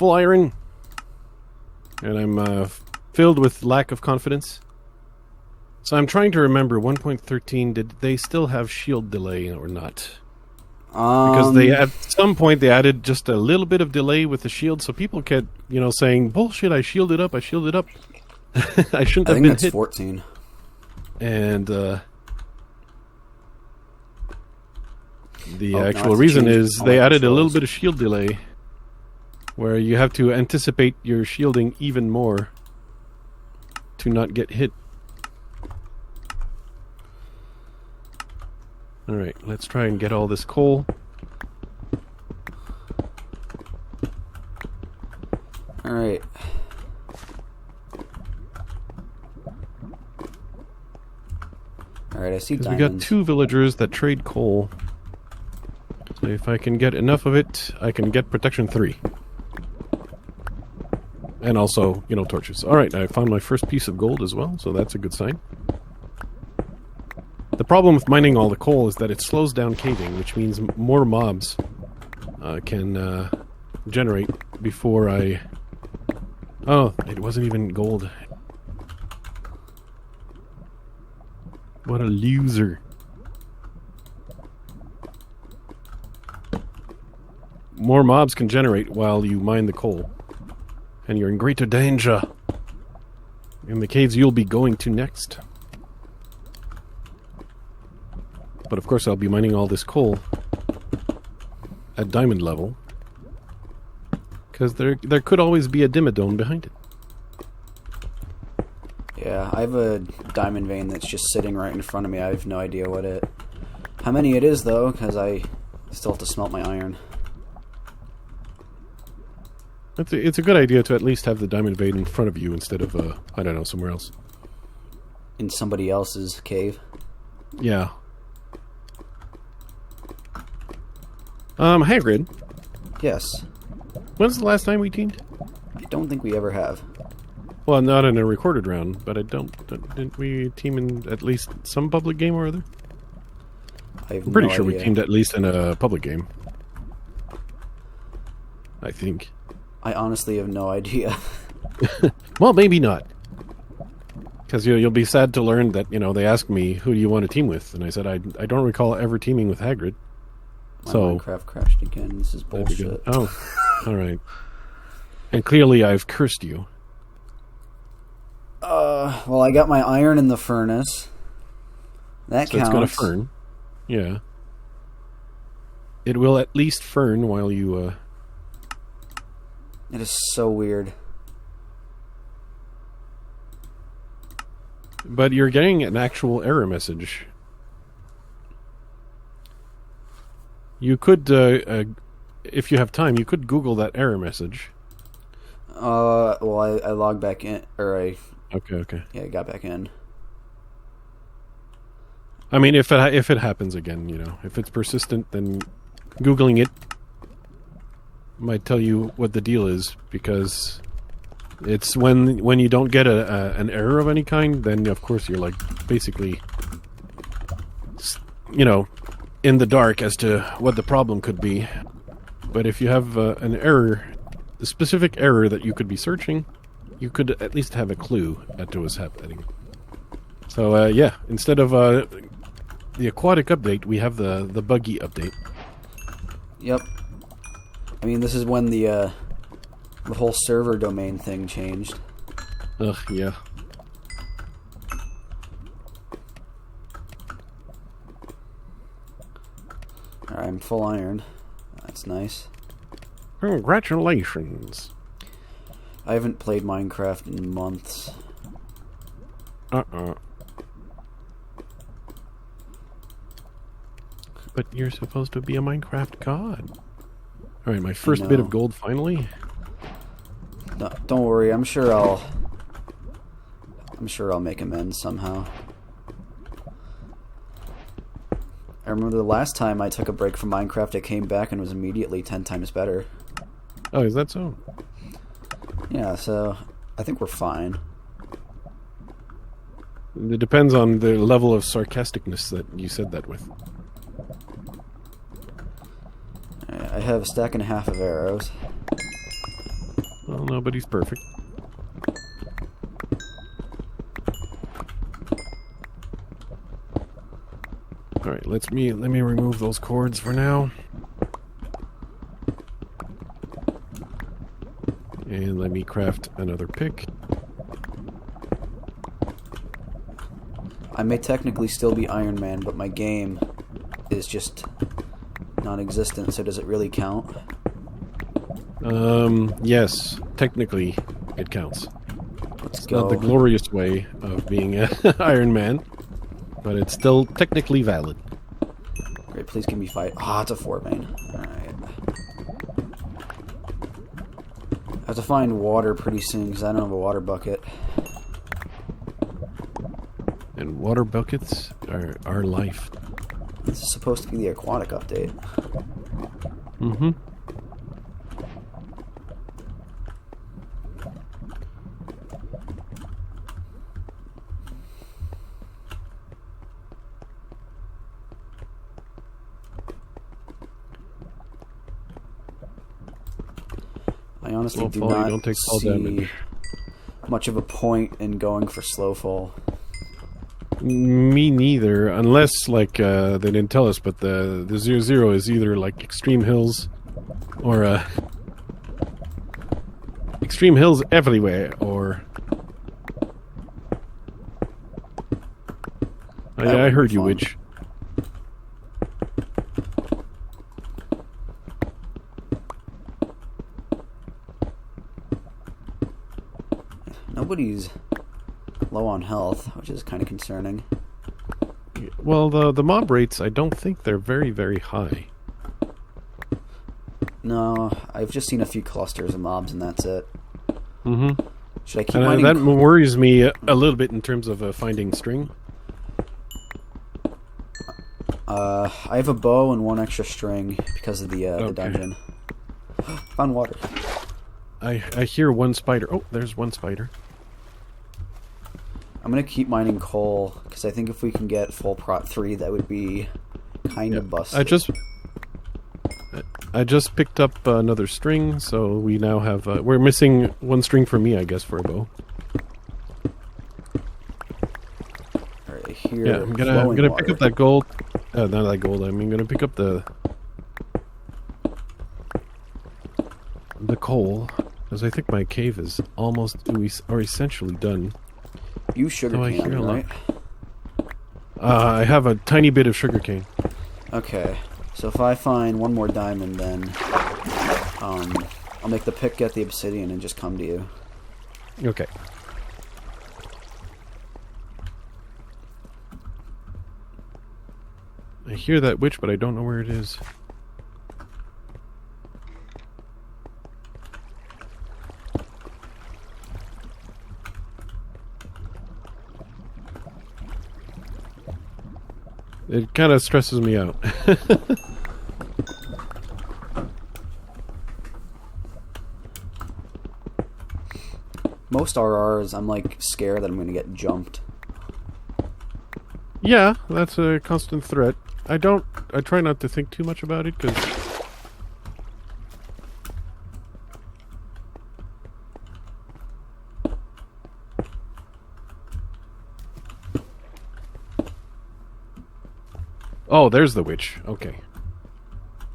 full iron. And I'm filled with lack of confidence. So I'm trying to remember 1.13, did they still have shield delay or not? Because they at some point they added just a little bit of delay with the shield, so people kept, saying, bullshit, I shielded up. I shouldn't have been hit. I think that's 14. And the actual reason is they added a little bit of shield delay where you have to anticipate your shielding even more to not get hit. Alright, let's try and get all this coal. Alright. Alright, I see diamonds. We got 2 villagers that trade coal. So if I can get enough of it, I can get protection 3. And also, torches. Alright, I found my first piece of gold as well, so that's a good sign. The problem with mining all the coal is that it slows down caving, which means more mobs can generate before I... Oh, it wasn't even gold. What a loser. More mobs can generate while you mine the coal. And you're in greater danger in the caves you'll be going to next. But of course I'll be mining all this coal at diamond level. Because there could always be a dimmadome behind it. Yeah, I have a diamond vein that's just sitting right in front of me. I have no idea how many it is though, because I still have to smelt my iron. It's a good idea to at least have the diamond vein in front of you instead of, I don't know, somewhere else. In somebody else's cave? Yeah. Hagrid? Yes. When's the last time we teamed? I don't think we ever have. Well, not in a recorded round, but didn't we team in at least some public game or other? I'm pretty sure we teamed at least in a public game. I think. I honestly have no idea. Well, maybe not. Because you'll be sad to learn that, they asked me, who do you want to team with? And I said, I don't recall ever teaming with Hagrid. My Minecraft crashed again. This is bullshit. Oh, alright. And clearly I've cursed you. Well, I got my iron in the furnace. That counts. It's gonna fern. Yeah. It will at least fern while you, It is so weird. But you're getting an actual error message. You could, if you have time, you could Google that error message. Well, I logged back in, or I... Okay. Yeah, I got back in. I mean, if it happens again, if it's persistent, then Googling it might tell you what the deal is, because it's when you don't get an error of any kind, then of course you're basically, in the dark as to what the problem could be. But if you have an error, the specific error that you could be searching, you could at least have a clue as to what's happening. So yeah, instead of the aquatic update, we have the buggy update. Yep. I mean, this is when the whole server domain thing changed. Ugh, yeah. Alright, I'm full iron. That's nice. Congratulations. I haven't played Minecraft in months. But you're supposed to be a Minecraft god. Alright, my first bit of gold finally. No, don't worry, I'm sure I'll make amends somehow. I remember the last time I took a break from Minecraft, I came back and was immediately 10 times better. Oh, is that so? Yeah, so I think we're fine. It depends on the level of sarcasticness that you said that with. I have a stack and a half of arrows. Well, nobody's perfect. All right, let me remove those cords for now. And let me craft another pick. I may technically still be Iron Man, but my game is just non-existent, so does it really count? Yes, technically it counts. Let's Not the glorious way of being an Iron Man, but it's still technically valid. Great, please give me fight. Ah, it's a 4 vein. Alright. I have to find water pretty soon because I don't have a water bucket. And water buckets are our life. This is supposed to be the aquatic update. Mm-hmm. I honestly do you not don't take fall see damage. much of a point in going for slow fall. Me neither, unless like they didn't tell us, but the 0-0 is either like extreme hills or extreme hills everywhere, or I heard you, Witch. Nobody's low on health, which is kind of concerning. Well, the mob rates, I don't think they're very, very high. No, I've just seen a few clusters of mobs, and that's it. Mm-hmm. Should I keep mining? That worries me a little bit in terms of finding string. I have a bow and 1 extra string because of the dungeon. Found water. I hear one spider. Oh, there's one spider. I'm gonna keep mining coal because I think if we can get full prot 3, that would be kind of busted. I just picked up another string, so we now have. We're missing 1 string for me, I guess, for a bow. Alright, here. Yeah, I'm gonna pick up that gold. Not that gold. I'm gonna pick up the coal, because I think my cave is almost or essentially done. You sugarcane, right? I have a tiny bit of sugarcane. Okay, so if I find 1 more diamond, then I'll make the pick, get the obsidian, and just come to you. Okay. I hear that witch, but I don't know where it is. It kind of stresses me out. Most RRs, I'm like scared that I'm going to get jumped. Yeah, that's a constant threat. I try not to think too much about it, because oh, there's the witch. Okay.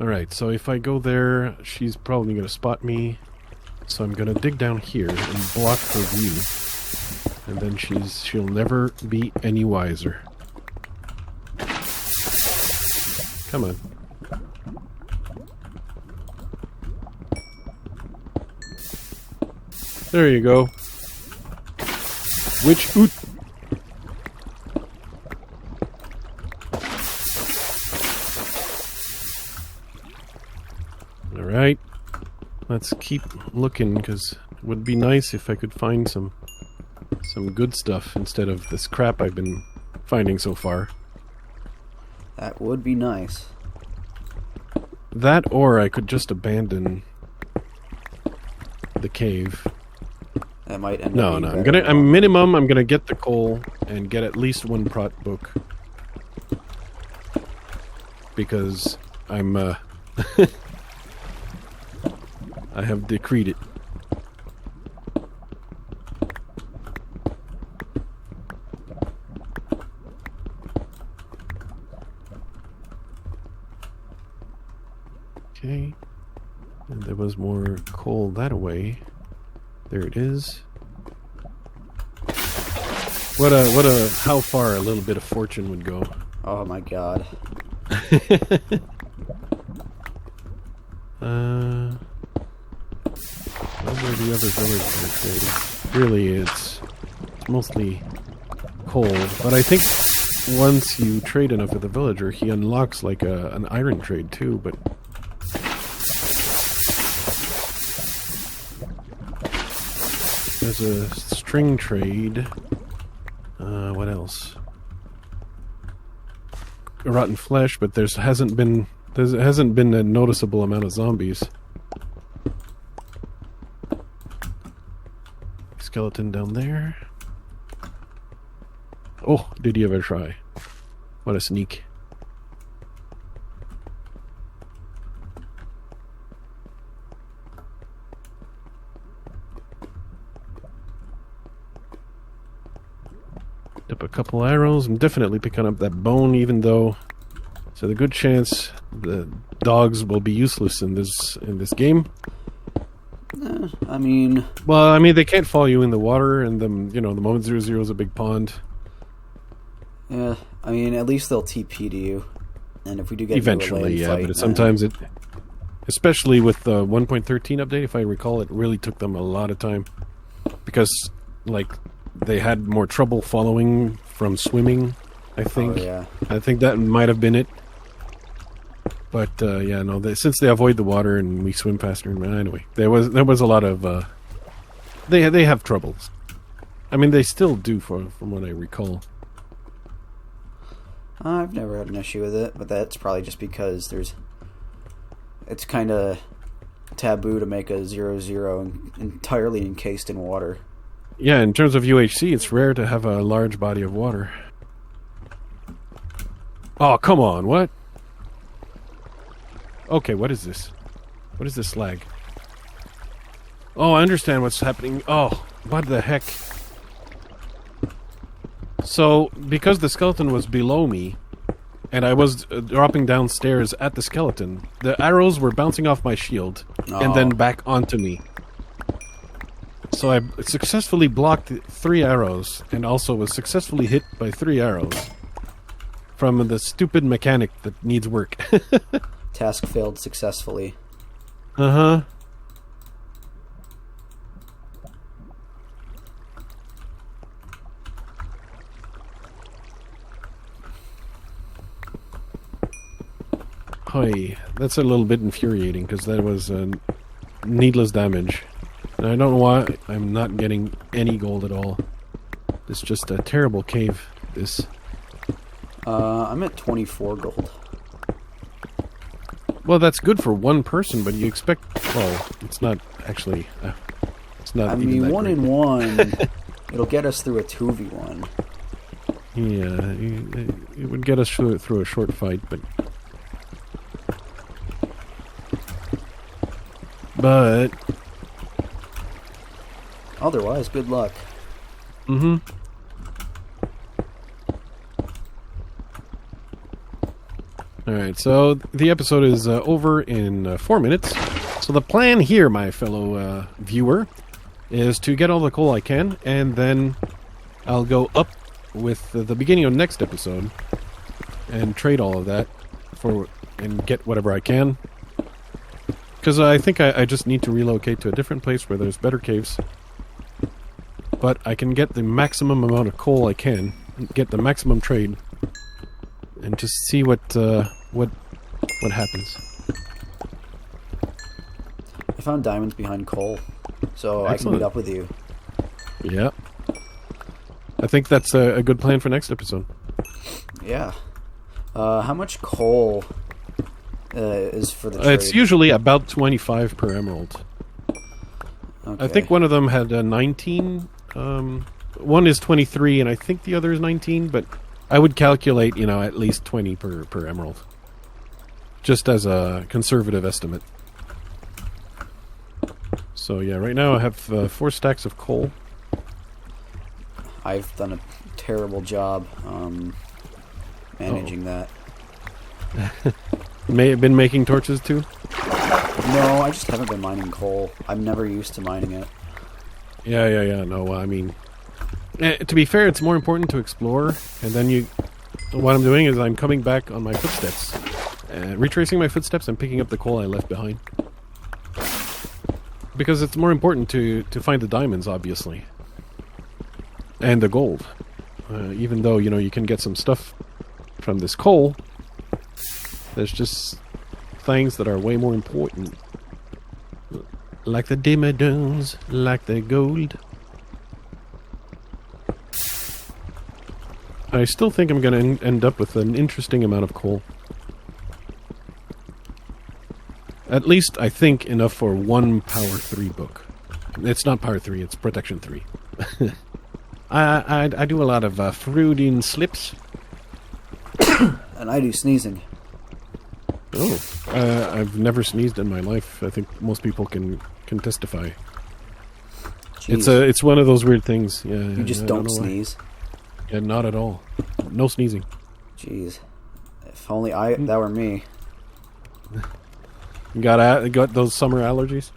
Alright, so if I go there, she's probably going to spot me. So I'm going to dig down here and block her view. And then she'll never be any wiser. Come on. There you go. Witch oot. Alright. Let's keep looking, because it would be nice if I could find some good stuff instead of this crap I've been finding so far. That would be nice. That, or I could just abandon the cave. That might end No, up no. being I'm gonna get the coal and get at least 1 prot book, because I'm I have decreed it. Okay. And there was more coal that way. There it is. How far a little bit of fortune would go. Oh my god. Those are the other villagers trading. Really, it's mostly coal. But I think once you trade enough with a villager, he unlocks like an iron trade too, but... There's a string trade. What else? Rotten flesh, but there hasn't been a noticeable amount of zombies. Skeleton down there. Oh, did you ever try? What a sneak. Up a couple arrows. I'm definitely picking up that bone, even though so the good chance the dogs will be useless in this game. I mean, they can't follow you in the water, and the moment 0-0 is a big pond. Yeah, I mean, at least they'll TP to you, and if we do get eventually, into a yeah, fight, but sometimes it, especially with the 1.13 update, if I recall, it really took them a lot of time because they had more trouble following from swimming, I think. Oh, yeah. I think that might have been it. But, since they avoid the water and we swim faster, anyway, there was a lot of, they have troubles. I mean, they still do, from what I recall. I've never had an issue with it, but that's probably just because it's kind of taboo to make a 0-0 entirely encased in water. Yeah, in terms of UHC, it's rare to have a large body of water. Oh, come on, what? Okay, what is this? What is this lag? Oh, I understand what's happening. Oh, what the heck? So, because the skeleton was below me, and I was dropping downstairs at the skeleton, the arrows were bouncing off my shield, and then back onto me. So I successfully blocked 3 arrows, and also was successfully hit by 3 arrows from the stupid mechanic that needs work. Task failed successfully. Uh-huh. Hi, that's a little bit infuriating, because that was needless damage. And I don't know why I'm not getting any gold at all. It's just a terrible cave, this. I'm at 24 gold. Well, that's good for one person, but you expect... Well, it's not actually... it's not. I even mean, that 1 great. in 1, it'll get us through a 2v1. Yeah, it would get us through a short fight, but... Otherwise, good luck. Mm-hmm. Alright, so the episode is over in 4 minutes. So the plan here, my fellow viewer, is to get all the coal I can, and then I'll go up with the beginning of next episode and trade all of that and get whatever I can. Because I think I just need to relocate to a different place where there's better caves. But I can get the maximum amount of coal I can, get the maximum trade, and just see what happens. I found diamonds behind coal, so Excellent. I can meet up with you. Yeah. I think that's a good plan for next episode. Yeah. How much coal is for the trade? It's usually about 25 per emerald. Okay. I think one of them had 19. One is 23, and I think the other is 19, but I would calculate, at least 20 per emerald. Just as a conservative estimate. So, yeah, right now I have 4 stacks of coal. I've done a terrible job managing that. May have been making torches too? No, I just haven't been mining coal. I'm never used to mining it. Yeah. No, I mean, to be fair, it's more important to explore, and then you. What I'm doing is I'm coming back on my footsteps, retracing my footsteps and picking up the coal I left behind. Because it's more important to find the diamonds, obviously, and the gold. Even though you can get some stuff from this coal, there's just things that are way more important, like the diamonds, like the gold. I still think I'm going to end up with an interesting amount of coal. At least, I think, enough for one Power 3 book. It's not Power 3, it's Protection 3. I do a lot of fruiting slips. And I do sneezing. Oh, I've never sneezed in my life. I think most people can testify. Jeez. It's one of those weird things. Yeah, You just don't sneeze. Yeah, not at all. No sneezing. Jeez. If only that were me. You got those summer allergies?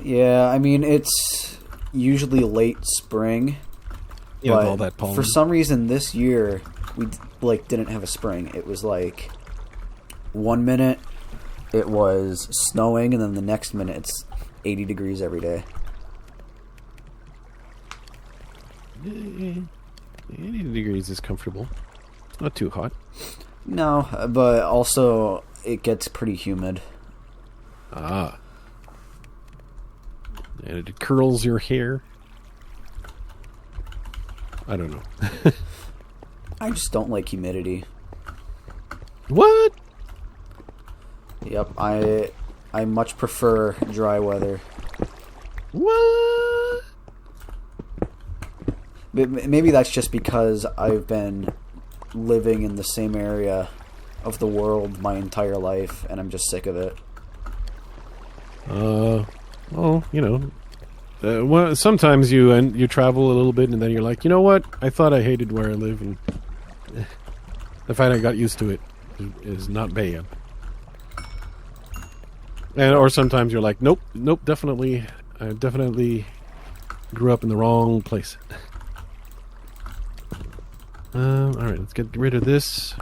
Yeah, I mean, it's usually late spring. Yeah, but with all that pollen. For some reason this year, we didn't have a spring. It was like 1 minute it was snowing, and then the next minute it's 80 degrees every day. 80 degrees is comfortable. It's not too hot. No, but also it gets pretty humid. Ah. And it curls your hair. I don't know. I just don't like humidity. What? Yep, I much prefer dry weather. What? Maybe that's just because I've been living in the same area of the world my entire life, and I'm just sick of it. Well, well, sometimes you travel a little bit, and then you're like, you know what? I thought I hated where I live, and the fact I got used to it is not bad. Or sometimes you're like, nope, definitely, I definitely grew up in the wrong place. All right, let's get rid of this.